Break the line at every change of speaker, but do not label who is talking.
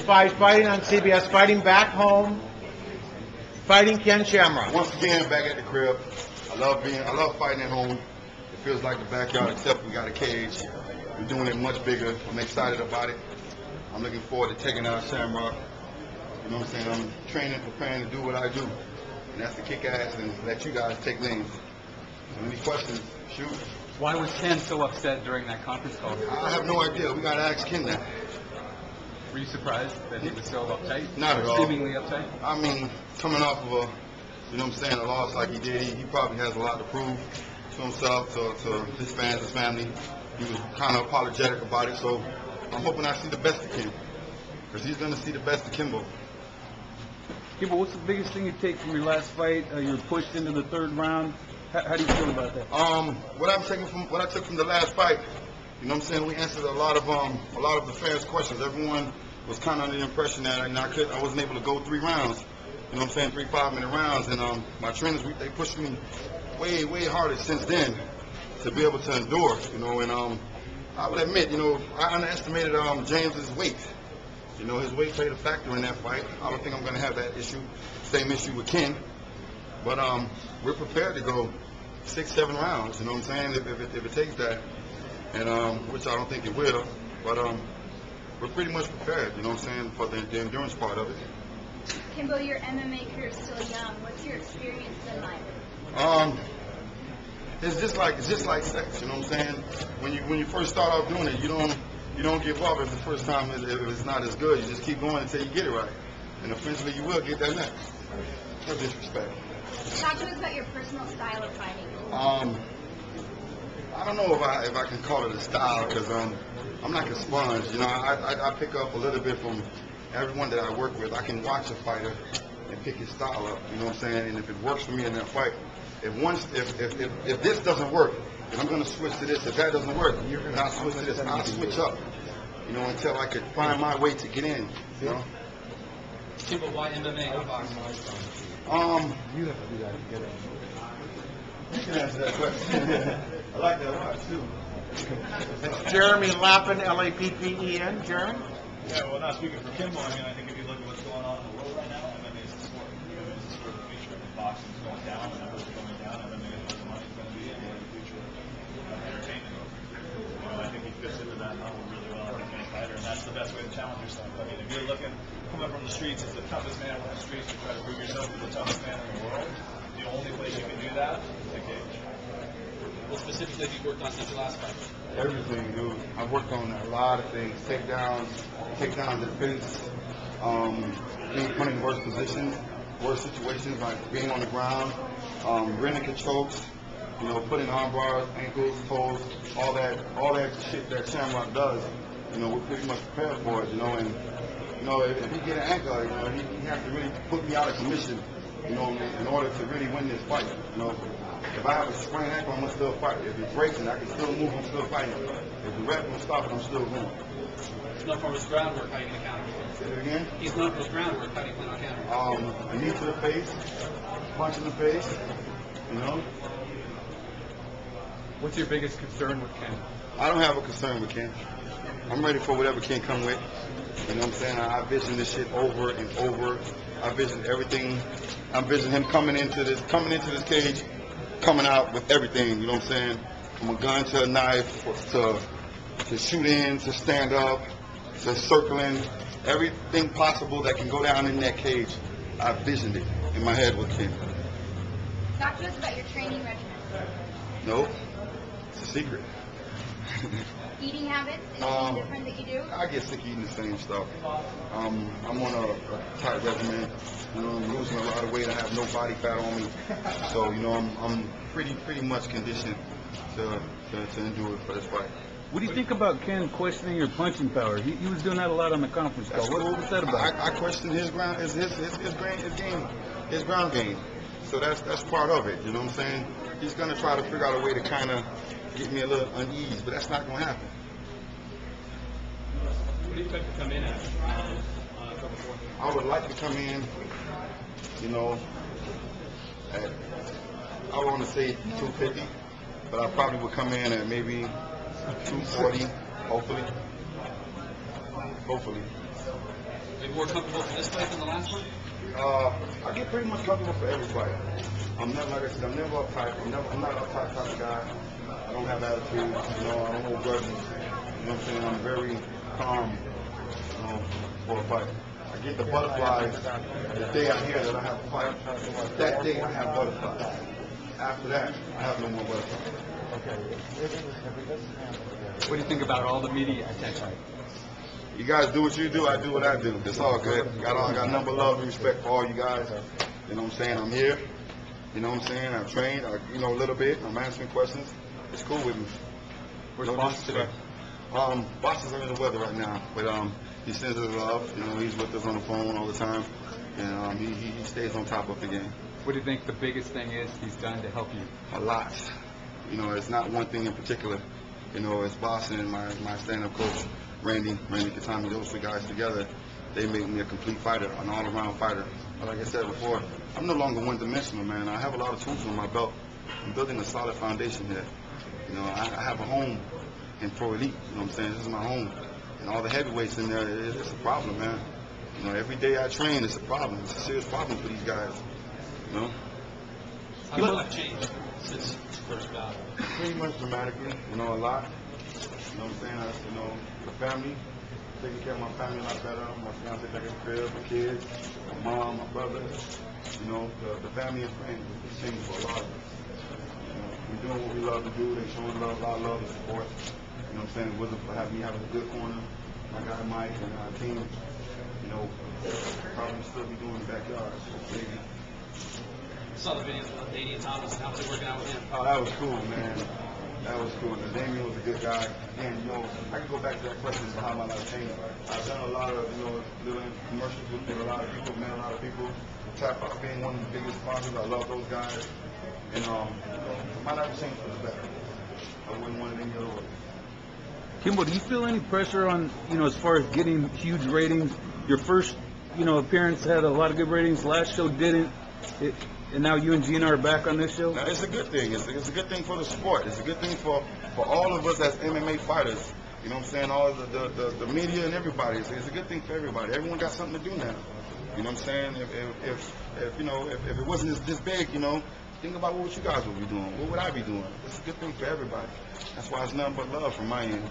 Fight, fighting on CBS, fighting back home, fighting Ken Shamrock.
Once again, back at the crib. I love fighting at home. It feels like the backyard, except we got a cage. We're doing it much bigger. I'm excited about it. I'm looking forward to taking out Shamrock. You know what I'm saying? I'm training, preparing to do what I do. And that's to kick ass and let you guys take names. So any questions, shoot.
Why was Ken so upset during that conference call?
I have no idea. We got to ask Ken that.
Were you surprised that he was so uptight?
Not at all.
Seemingly uptight?
I mean, coming off of a, you know what I'm saying, a loss like he did, he probably has a lot to prove to himself, to his fans, his family. He was kind of apologetic about it, so I'm hoping I see the best of Kim, because he's going to see the best of Kimbo.
Kimbo, what's the biggest thing you take from your last fight? You were pushed into the third round. How do you feel about that?
What I took from the last fight, you know what I'm saying, we answered a lot of the fans' questions. Everyone was kind of under the impression that I wasn't able to go 3 rounds. You know what I'm saying, 3 5-minute rounds, and my trainers, they pushed me way harder since then to be able to endure, you know, and I would admit, you know, I underestimated James's weight. You know, his weight played a factor in that fight. I don't think I'm going to have that issue, same issue with Ken, but we're prepared to go 6 7 rounds, you know what I'm saying, if it takes that, and which I don't think it will, but we're pretty much prepared, you know what I'm saying, for the endurance part of it.
Kimbo, your MMA career is still young. What's your experience been like?
It's just like sex, you know what I'm saying? When you first start off doing it, you don't give up if the first time if it's not as good. You just keep going until you get it right, and eventually you will get that next. No disrespect.
Talk to us about your personal style of fighting.
I don't know if I can call it a style, because I'm like a sponge. You know, I pick up a little bit from everyone that I work with. I can watch a fighter and pick his style up, you know what I'm saying? And if it works for me in that fight, if this doesn't work, then I'm going to switch to this. If that doesn't work, then I'll switch to this. I'll switch up, you know, until I could find my way to get in, you know?
Kimbo, why MMA or boxing?
You have to do that together. You can answer that question. I like that one, too.
Jeremy Lappin, L-A-P-P-E-N. Jeremy?
Yeah, well, not speaking for Kimbo, I mean, I think if you look at what's going on in the world right now, MMA is the sport. MMA is the sport of the future. If boxing's going down, and numbers are going down, MMA is where the money's going to be, and where the future of entertainment is. You know, I think he fits into that model really well. I think he's a fighter, and that's the best way to challenge yourself. I mean, if you're looking, coming from the streets as the toughest man on the streets, to try to prove yourself to the toughest man in the world, the only place you can do that is the cage.
What specifically have you worked on since your last fight?
Everything, dude. I've worked on a lot of things. Takedown defense, being put in worse positions, worse situations, like being on the ground, rear naked chokes, you know, putting arm bars, ankles, toes, all that shit that Shamrock does. You know, we're pretty much prepared for it, you know, and you know, if he get an ankle, you know, he has to really put me out of commission, you know, in order to really win this fight, you know. If I have a sprained ankle, I'm going to still fight. If it breaks and I can still move, I'm still fighting. If the ref will stop it, I'm still going.
He's known for his groundwork. How are you going to counter?
Say it again?
He's known for his groundwork. How do you plan on countering?
A knee to the face, punch in the face, you know.
What's your biggest concern with Ken?
I don't have a concern with Ken. I'm ready for whatever Ken come with. You know what I'm saying? I vision this shit over and over. I vision everything. I vision him coming into this cage, coming out with everything, you know what I'm saying? From a gun to a knife, to shoot in, to stand up, to circling, everything possible that can go down in that cage. I visioned it in my head with Ken.
Talk to us about your training regimen.
No, it's a secret.
Eating habits, anything different that you do?
I get sick eating the same stuff. I'm on a tight regimen. You know, I'm losing a lot of weight. I have no body fat on me, so you know I'm pretty much conditioned to endure for this fight.
What do you think about Ken questioning your punching power? He was doing that a lot on the conference call. What was that about?
I question his ground game. So that's part of it. You know what I'm saying? He's gonna try to figure out a way to kind of get me a little uneasy, but that's not gonna happen.
What do you expect to come in at?
I would like to come in, you know, at, I want to say 250, but I probably would come in at maybe 240, hopefully.
more comfortable for this fight than the last one?
I get pretty much comfortable for every fight. I'm never, like I said, I'm never uptight. I'm not an uptight type of guy. I don't have attitude. You know, I don't hold grudges. You know what I'm saying? I'm very calm, you know, for a fight. I get the butterflies the day I hear that I have a fight. That day I have butterflies. After that, I have no more butterflies.
What do you think about all the media attention?
You guys do what you do, I do what I do. It's all good. I got nothing but love and respect for all you guys. You know what I'm saying? I'm here. You know what I'm saying? I've trained, you know, a little bit. I'm answering questions. It's cool with me.
Where's Boss today?
Boss is under the weather right now, but he sends us love. You know, he's with us on the phone all the time, and he stays on top of the game.
What do you think the biggest thing is he's done to help you?
A lot. You know, it's not one thing in particular. You know, it's Boss and my stand-up coach, Randy Katami. Those three guys together, they make me a complete fighter, an all-around fighter. But like I said before, I'm no longer one-dimensional, man. I have a lot of tools on my belt. I'm building a solid foundation here. You know, I have a home in Pro Elite. You know what I'm saying? This is my home. And all the heavyweights in there, it's a problem, man. You know, every day I train, it's a problem. It's a serious problem for these guys. You know?
How much have changed since first bout?
Pretty much dramatically, you know, a lot. You know what I'm saying? You know, the family, taking care of my family a lot better. My fiance taking care of my kids, my mom, my brother. You know, the family and friends. It's changed for a lot of us. You know, we're doing what we love to do. They're showing love, a lot of love and support. You know what I'm saying? It wasn't for having a good corner. My guy Mike and our team, you know, probably still be doing the backyard. So,
Saw the videos of Damian Thomas and how was it working out with him?
oh, that was cool, man. That was cool. And Damian was a good guy. Again, you know, I can go back to that question of how my life changed. I've done a lot of, you know, little commercials with a lot of people, met a lot of people. Tap Out being one of the biggest sponsors. I love those guys. And, you know, my life changed for the better. I wouldn't want it any other way.
Kimbo, do you feel any pressure on, you know, as far as getting huge ratings? Your first, you know, appearance had a lot of good ratings. Last show didn't. And now you and Gina are back on this show?
Now, it's a good thing. It's a good thing for the sport. It's a good thing for all of us as MMA fighters. You know what I'm saying? All the media and everybody. It's a good thing for everybody. Everyone got something to do now. You know what I'm saying? If you know, if it wasn't this big, you know, think about what you guys would be doing. What would I be doing? It's a good thing for everybody. That's why it's nothing but love from my end.